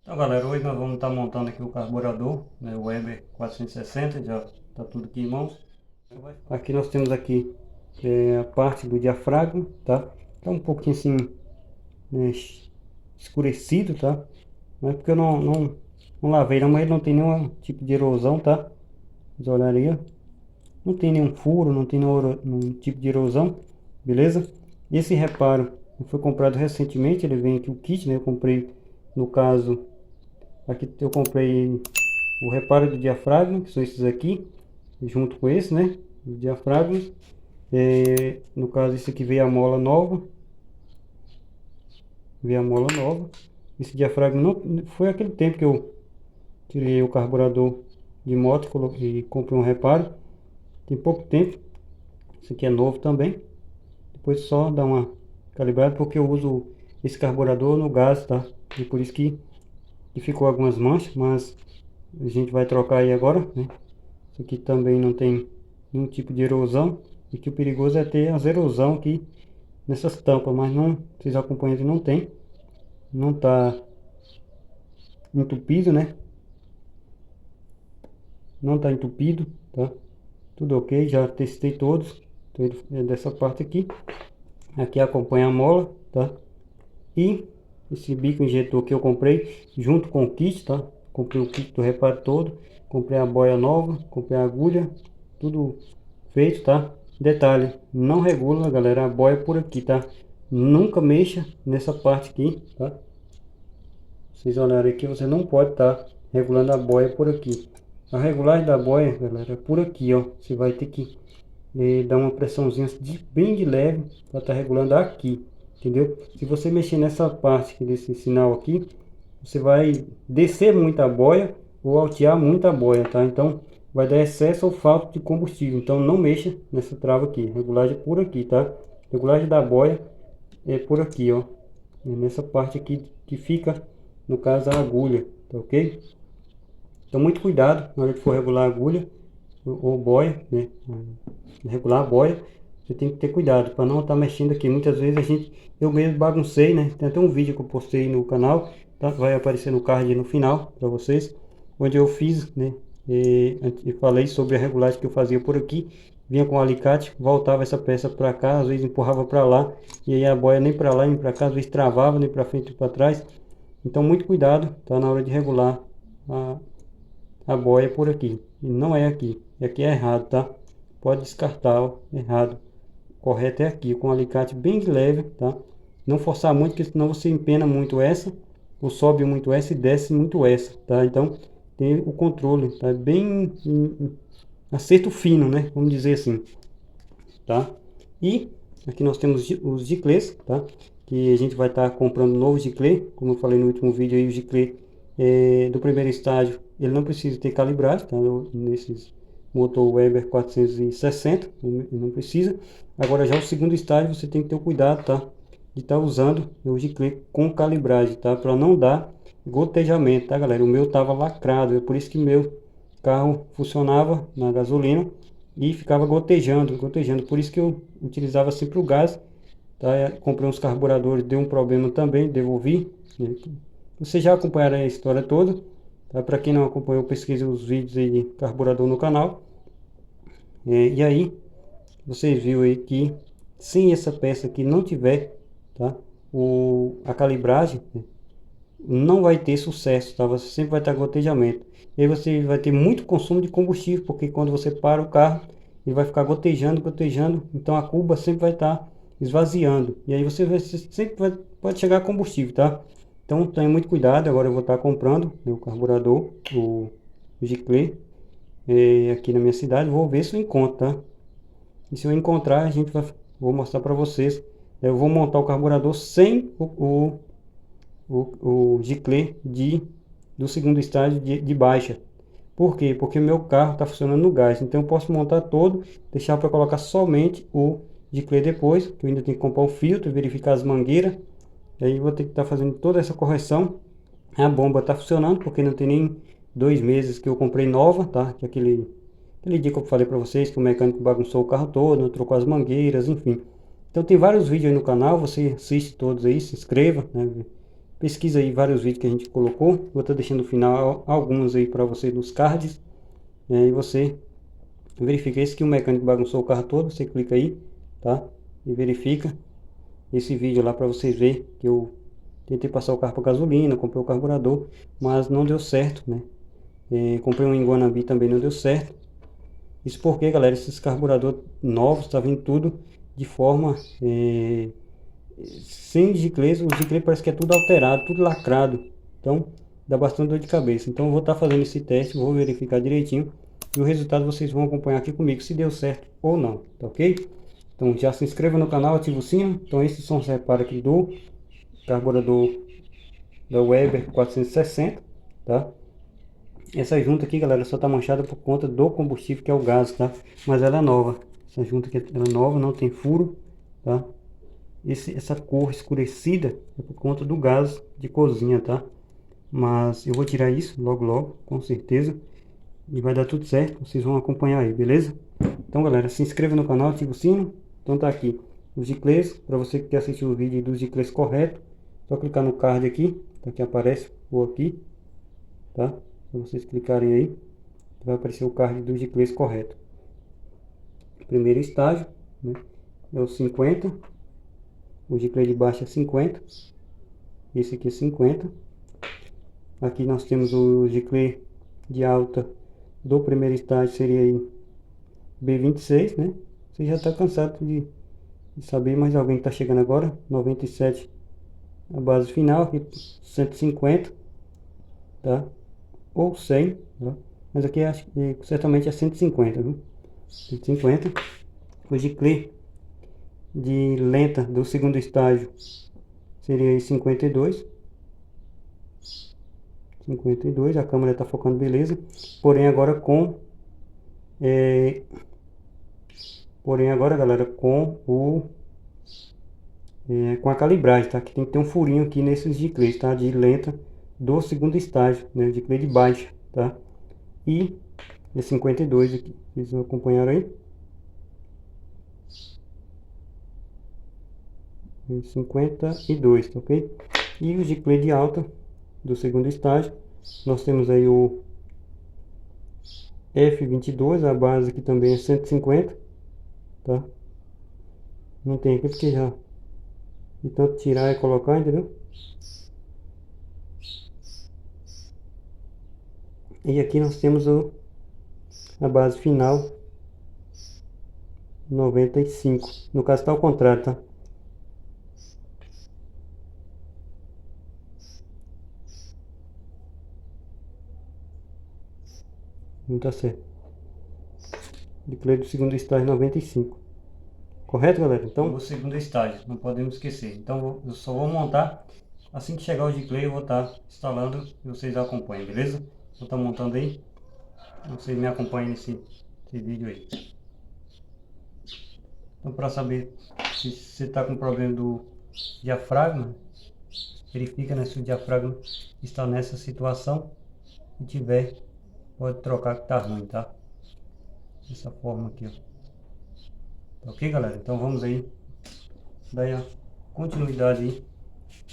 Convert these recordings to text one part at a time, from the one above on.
Então galera, hoje nós vamos estar montando aqui o carburador, né, o Weber 460, já está tudo aqui em mãos. Aqui nós temos aqui a parte do diafragma, tá? Tá um pouquinho assim, né, escurecido, tá? Não é porque eu não lavei não, mas ele não tem nenhum tipo de erosão, tá? Vocês olharem aí, ó. Não tem nenhum furo, não tem nenhum tipo de erosão, beleza? Esse reparo foi comprado recentemente, ele vem aqui o kit, né? Eu comprei, no caso, aqui eu comprei o reparo do diafragma, que são esses aqui, junto com esse, né? Os diafragmas. No caso, esse aqui veio a mola nova. Veio a mola nova. Esse diafragma não foi aquele tempo que eu tirei o carburador de moto e coloquei, comprei um reparo. Tem pouco tempo. Esse aqui é novo também. Depois só dá uma calibrada, porque eu uso esse carburador no gás, tá? E por isso que ficou algumas manchas, mas a gente vai trocar aí agora, né? Isso aqui também não tem nenhum tipo de erosão. E que o perigoso é ter as erosão aqui nessas tampas, mas não, vocês acompanham que não tem. Não tá entupido, né? Não tá entupido, tá? Tudo ok, já testei todos. Então ele é dessa parte aqui. Aqui acompanha a mola, tá? E esse bico injetor que eu comprei junto com o kit, tá? Comprei o kit do reparo todo. Comprei a boia nova, comprei a agulha, tudo feito, tá? Detalhe, não regula, galera, a boia por aqui, tá? Nunca mexa nessa parte aqui, tá? Vocês olharem aqui, você não pode estar regulando a boia por aqui. A regulagem da boia, galera, é por aqui, ó. Você vai ter que dar uma pressãozinha bem de leve para estar regulando aqui, entendeu? Se você mexer nessa parte aqui desse sinal aqui, você vai descer muito a boia ou altear muito a boia, tá? Então vai dar excesso ou falta de combustível. Então não mexa nessa trava aqui. Regulagem é por aqui, tá? Regulagem da boia é por aqui, ó. É nessa parte aqui que fica, no caso, a agulha, tá ok? Então muito cuidado na hora que for regular a agulha ou boia, né? Regular a boia, você tem que ter cuidado para não estar mexendo aqui. Muitas vezes eu mesmo baguncei, né? Tem até um vídeo que eu postei no canal, tá? Vai aparecer no card no final para vocês, onde eu fiz, né? E falei sobre a regulagem que eu fazia por aqui. Vinha com o alicate, voltava essa peça para cá, às vezes empurrava para lá, e aí a boia nem para lá nem para cá, às vezes travava nem para frente nem para trás. Então muito cuidado, tá? Na hora de regular a boia por aqui. E não é aqui. E aqui é errado, tá? Pode descartar, ó, errado. Correto é aqui, com o alicate bem de leve, tá? Não forçar muito, porque senão você empena muito essa, ou sobe muito essa e desce muito essa, tá? Então, tem o controle, tá? Bem acerto fino, né? Vamos dizer assim, tá? E aqui nós temos os giclês, tá? Que a gente vai estar comprando novos giclê, como eu falei no último vídeo aí, o giclê do primeiro estágio, ele não precisa ter calibragem, tá? Nesses motor Weber 460, não precisa. Agora já o segundo estágio você tem que ter o cuidado, tá? De estar usando o giclê com calibragem, tá? Para não dar gotejamento, tá, galera? O meu tava lacrado, é por isso que meu carro funcionava na gasolina e ficava gotejando, gotejando. Por isso que eu utilizava sempre o gás, tá? Comprei uns carburadores, deu um problema também, devolvi, né? Vocês já acompanharam a história toda, tá? Para quem não acompanhou, pesquise os vídeos aí de carburador no canal. E aí, vocês viram aí que sem essa peça aqui não tiver, tá? A calibragem, né, não vai ter sucesso, tá? Você sempre vai estar gotejamento. E aí você vai ter muito consumo de combustível, porque quando você para o carro, ele vai ficar gotejando, gotejando, então a cuba sempre vai estar esvaziando. E aí pode chegar a combustível, tá? Então tenha muito cuidado. Agora eu vou estar comprando, né, o carburador, o Giclée, aqui na minha cidade. Vou ver se eu encontro, tá? E se eu encontrar, vou mostrar para vocês. Eu vou montar o carburador sem o Giclée do segundo estágio de baixa. Por quê? Porque o meu carro está funcionando no gás. Então eu posso montar todo, deixar para colocar somente o Giclée depois, que eu ainda tenho que comprar o filtro, verificar as mangueiras. E aí vou ter que estar fazendo toda essa correção. A bomba está funcionando, porque não tem nem 2 meses que eu comprei nova, tá? Que aquele dia que eu falei para vocês que o mecânico bagunçou o carro todo, trocou as mangueiras, enfim. Então tem vários vídeos aí no canal, você assiste todos aí, se inscreva, né? pesquisa aí vários vídeos que a gente colocou. Vou estar deixando no final alguns aí para você nos cards. E você verifica. Esse que o mecânico bagunçou o carro todo, você clica aí, tá? E verifica esse vídeo lá para vocês verem que eu tentei passar o carro para gasolina, comprei o carburador, mas não deu certo, né? Comprei um em Guanambi, também não deu certo. Isso porque, galera, esses carburadores novos tá vindo tudo de forma sem giclês. O giclês parece que é tudo alterado, tudo lacrado. Então dá bastante dor de cabeça. Então eu vou estar fazendo esse teste, vou verificar direitinho e o resultado vocês vão acompanhar aqui comigo, se deu certo ou não, tá ok? Então já se inscreva no canal, ativa o sino. Então esses são os reparos aqui do carburador da Weber 460, tá? Essa junta aqui, galera, só tá manchada por conta do combustível, que é o gás, tá? Mas ela é nova. Essa junta aqui ela é nova, não tem furo, tá? Essa cor escurecida é por conta do gás de cozinha, tá? Mas eu vou tirar isso logo logo, com certeza. E vai dar tudo certo, vocês vão acompanhar aí, beleza? Então, galera, se inscreva no canal, ativa o sino. Então tá aqui os giclês, para você que quer assistir o vídeo dos giclês correto, só clicar no card aqui, tá? Que aparece ou aqui, tá? Se vocês clicarem aí, vai aparecer o card do giclês correto. Primeiro estágio, né? É o 50. O giclês de baixo é 50. Esse aqui é 50. Aqui nós temos o giclês de alta do primeiro estágio, seria aí B26, né? Você já está cansado de saber, mas alguém que está chegando agora, 97 a base final, aqui 150, tá? Ou 100, tá? Mas aqui acho que certamente é 150, viu? 150. O giclês de lenta do segundo estágio seria aí 52. 52, a câmera está focando beleza. Porém agora galera, com a calibragem, tá? Que tem que ter um furinho aqui nesses giclês, tá? De lenta do segundo estágio, né? De giclês de baixa, tá? E é 52 aqui, vocês acompanharam aí? 52, tá ok? E o giclês de alta do segundo estágio, nós temos aí o F22, a base aqui também é 150, tá? Não tem aqui porque já de tanto tirar e colocar, entendeu? E aqui nós temos a base final 95. No caso está ao contrário, tá? Não tá certo. Giclês do segundo estágio 95. Correto, galera? Então, o segundo estágio, não podemos esquecer. Então, eu só vou montar. Assim que chegar o giclês, eu vou estar instalando e vocês acompanham, beleza? Vou estar montando aí. Vocês me acompanhem nesse vídeo aí. Então, para saber se você está com problema do diafragma, verifica, né, se o diafragma está nessa situação. Se tiver, pode trocar que tá ruim, tá? Dessa forma aqui, ó. Tá ok, galera? Então vamos aí dar a continuidade aí.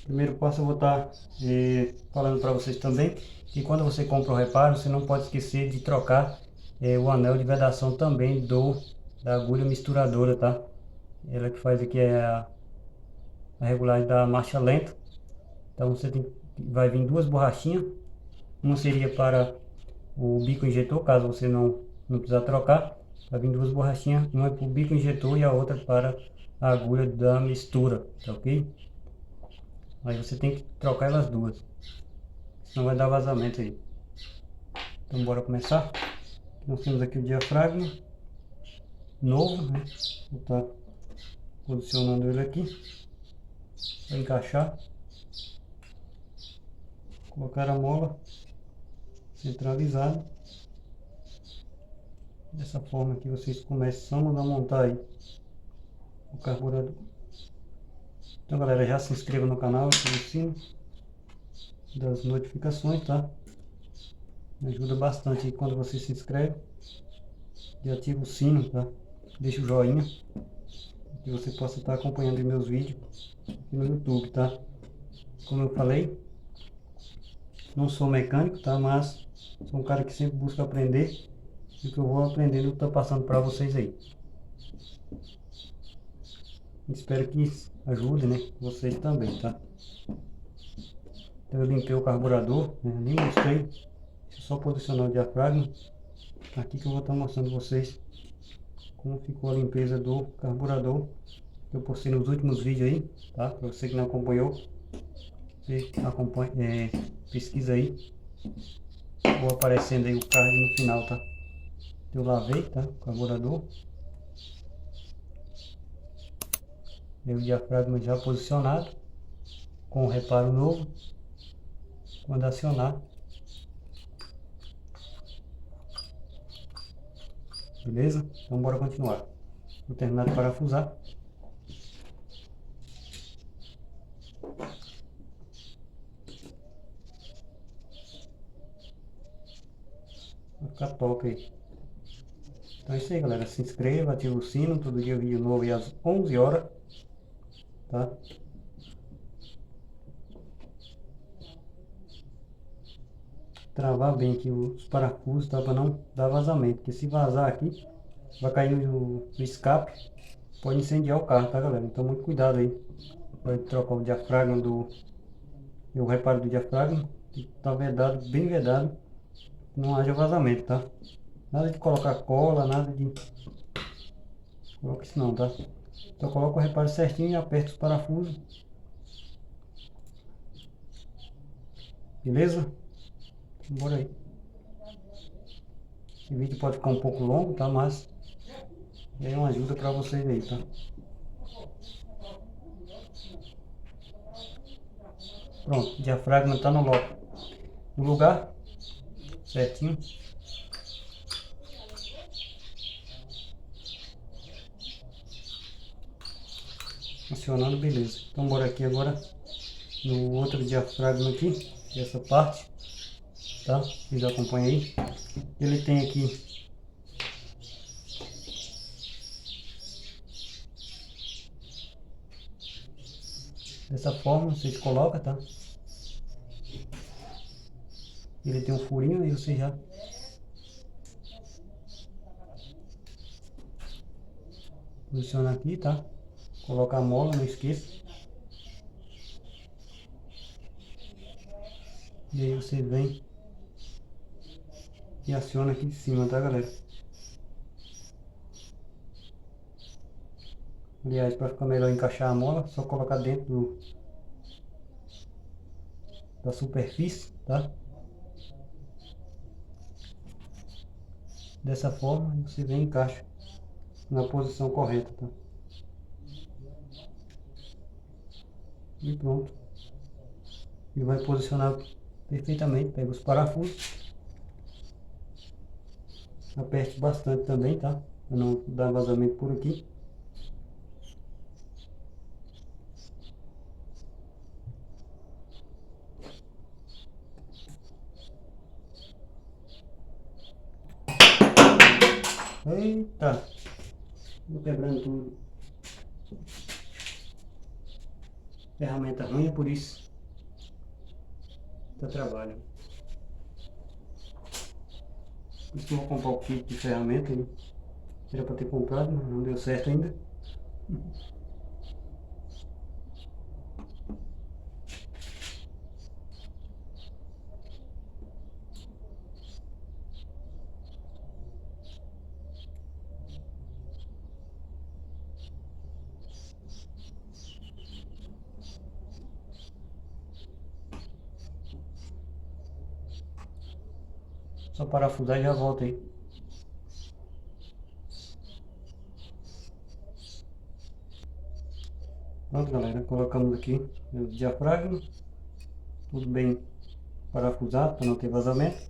Primeiro passo eu vou estar falando para vocês também que quando você compra o reparo, você não pode esquecer de trocar o anel de vedação também da agulha misturadora, tá? Ela que faz aqui a regulagem da marcha lenta. Então você vai vir duas borrachinhas. Uma seria para o bico injetor, caso você não precisar trocar. Vai vir duas borrachinhas, uma é para o bico injetor e a outra para a agulha da mistura, tá ok? Aí você tem que trocar elas duas, senão vai dar vazamento aí. Então bora começar. Nós temos aqui o diafragma novo, né? Vou estar posicionando ele aqui para encaixar. Colocar a mola centralizada. Dessa forma que vocês começam a montar aí o carburador. Então, galera, já se inscreva no canal, ative o sino das notificações, tá? Me ajuda bastante aí quando você se inscreve e ativa o sino, tá? Deixa o joinha, que você possa estar acompanhando meus vídeos aqui no YouTube, tá? como eu falei, não sou mecânico, tá? Mas sou um cara que sempre busca aprender. E o que eu vou aprendendo eu tô passando para vocês aí. Espero que ajude, né? Vocês também, tá? Então eu limpei o carburador, né? Nem mostrei. Deixa eu só posicionar o diafragma. Aqui que eu vou estar mostrando vocês como ficou a limpeza do carburador. Eu postei nos últimos vídeos aí, tá? Para você que não acompanhou, você acompanha, pesquisa aí. Vou aparecendo aí o card no final, tá? Eu lavei, tá? O carburador. E o diafragma já posicionado, com o reparo novo. Quando acionar, beleza? Então bora continuar. Vou terminar de parafusar. Vai ficar top aí. Então é isso aí, galera. Se inscreva, ativa o sino. Todo dia vídeo novo aí às 11 horas. Tá? Travar bem aqui os parafusos, tá? Para não dar vazamento. Porque se vazar aqui, vai cair no escape. Pode incendiar o carro, tá, galera? Então muito cuidado aí. Vai trocar o diafragma o reparo do diafragma. Tá vedado, bem vedado. Não haja vazamento, tá? Nada de colocar cola, nada de... Coloca isso não, tá? Então coloca o reparo certinho e aperta os parafusos. Beleza? Então, bora aí. Esse vídeo pode ficar um pouco longo, tá? Mas é uma ajuda pra vocês aí, tá? Pronto, o diafragma tá no lugar certinho. Funcionando, beleza. Então bora aqui agora no outro diafragma aqui, essa parte, tá? Vocês acompanham aí. Ele tem aqui dessa forma, vocês colocam, tá? Ele tem um furinho e você já posiciona aqui, tá? Coloca a mola, não esqueça. E aí você vem e aciona aqui de cima, tá, galera? Aliás, para ficar melhor encaixar a mola, só colocar dentro da superfície, tá? Dessa forma, você vem e encaixa na posição correta, tá? E pronto. Ele vai posicionar perfeitamente. Pega os parafusos. Aperte bastante também, tá? Para não dar vazamento por aqui. Eita! Tô quebrando tudo. Ferramenta ruim, é por isso. Dá trabalho. Por isso que eu vou comprar o kit de ferramenta. Né? Era para ter comprado, mas não deu certo ainda. Só parafusar e já volta aí. Pronto, galera. Colocamos aqui o diafragma. Tudo bem parafusado para não ter vazamento.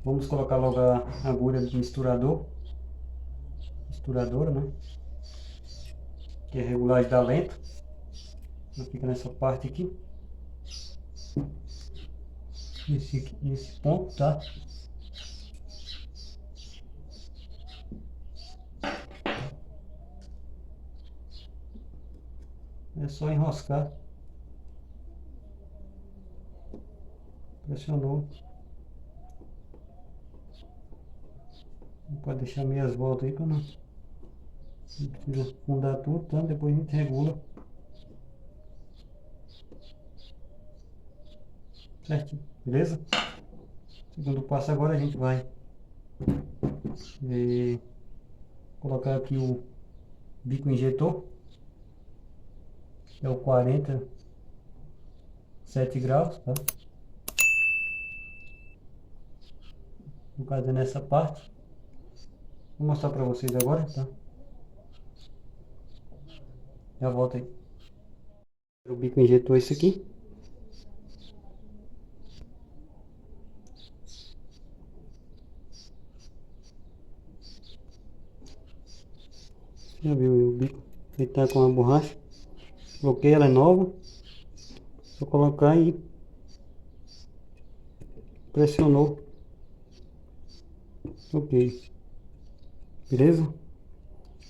Vamos colocar logo a agulha do misturadora, né? Que é regulagem da lenta. Ela fica nessa parte aqui. Esse ponto, tá? É só enroscar Pressionou. Pode deixar meias voltas aí para não precisa fundar tudo, tá? Depois a gente regula certinho, beleza? Segundo passo agora a gente vai colocar aqui o bico injetor, que é o 47 graus, tá? No caso é nessa parte. Vou mostrar para vocês agora, tá? Já volto aí. O bico injetor é esse aqui. Já viu o bico? Ele tá com a borracha. Coloquei, ela é nova. Vou colocar e pressionou. Ok. Beleza?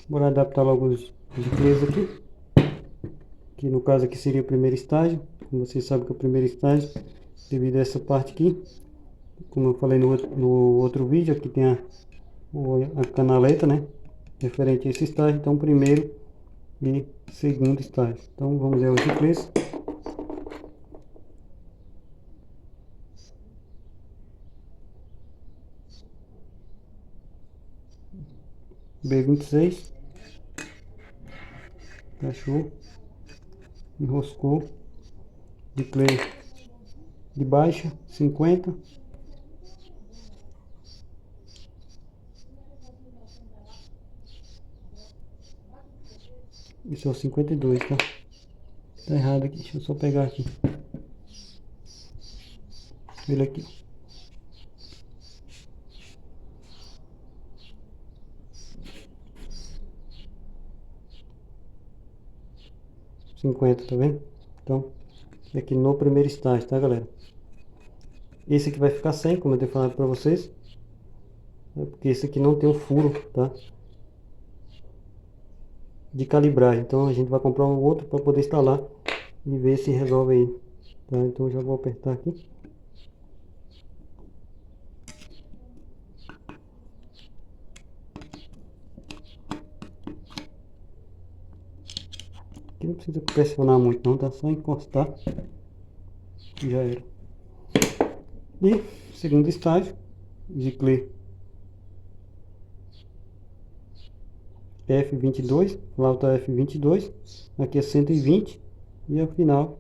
Bora adaptar logo os giclês aqui. Que no caso aqui seria o primeiro estágio. Como vocês sabem que é o primeiro estágio, devido a essa parte aqui. Como eu falei no outro vídeo, aqui tem a canaleta, né? Referente a esse estágio. Então, primeiro e segundo estágio. Então, vamos ver os giclês. B26, encaixou, enroscou, giclê de baixa 50, esse é o 52, tá? Tá errado aqui, deixa eu só pegar aqui ele aqui. Cinquenta, tá vendo? Então, aqui no primeiro estágio, tá, galera? Esse aqui vai ficar sem, como eu tenho falado pra vocês, porque esse aqui não tem o furo, tá? De calibragem. Então a gente vai comprar um outro para poder instalar e ver se resolve aí, tá? Então eu já vou apertar aqui. Aqui não precisa pressionar muito não, tá? Só encostar e já era. E segundo estágio, giclê F22, flauta F22, aqui é 120 e a final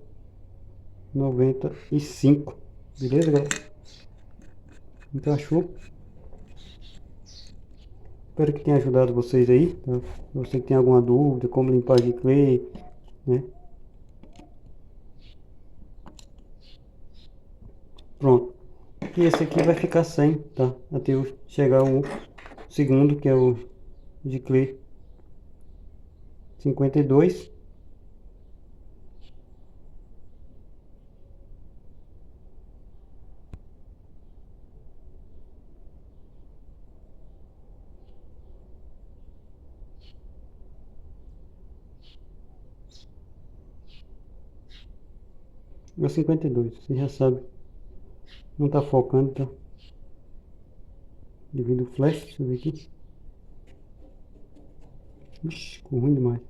95, beleza, galera? Encaixou. Espero que tenha ajudado vocês aí, tá? Você que tem alguma dúvida, como limpar giclê, né? Pronto. E esse aqui vai ficar sem, tá? Até eu chegar o segundo, que é o giclê 52. É o 52, você já sabe. Não tá focando, tá? Devido ao flash, deixa eu ver aqui. Ixi, ficou ruim demais.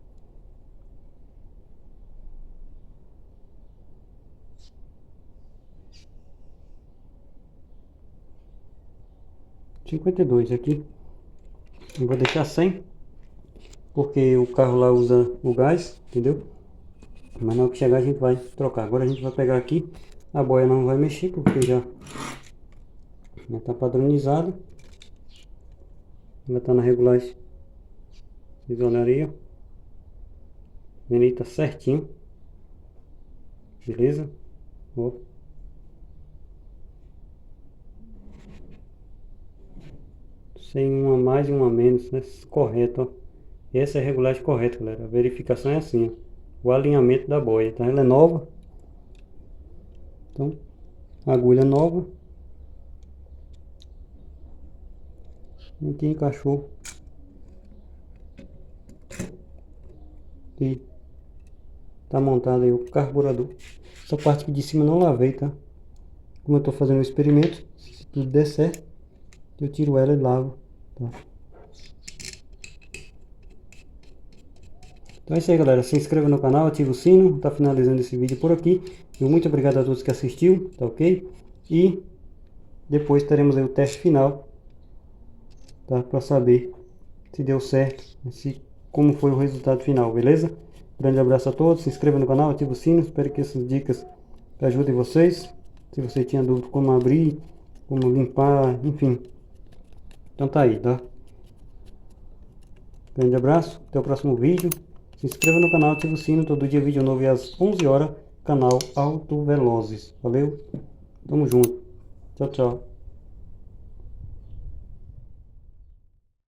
$52 aqui. Eu vou deixar 100, porque o carro lá usa o gás, entendeu? Mas na hora que chegar a gente vai trocar. Agora a gente vai pegar aqui. A boia não vai mexer, porque já está padronizado. Ela está na regulagem. Vocês olharem aí, ó. Vendo, tá certinho. Beleza? Ó. Sem uma mais e uma menos, né? Correto, ó. Essa é a regulagem correta, galera. A verificação é assim, ó. O alinhamento da boia, tá? Ela é nova. Então, agulha nova. Aqui encaixou. E tá montado aí o carburador. Essa parte aqui de cima não lavei, tá? como eu estou fazendo um experimento, se tudo der certo, eu tiro ela e lavo, tá? Então é isso aí, galera. Se inscreva no canal, ativa o sino. Tá finalizando esse vídeo por aqui. E muito obrigado a todos que assistiu, tá ok? E depois teremos aí o teste final, tá? Para saber se deu certo, como foi o resultado final, beleza? Grande abraço a todos. Se inscreva no canal, ativa o sino. Espero que essas dicas ajudem vocês. Se você tinha dúvida como abrir, como limpar, enfim. Então tá aí, tá? Grande abraço, até o próximo vídeo. Se inscreva no canal, ative o sino, todo dia vídeo novo e às 11 horas, canal Auto Velozes. Valeu, tamo junto, tchau, tchau.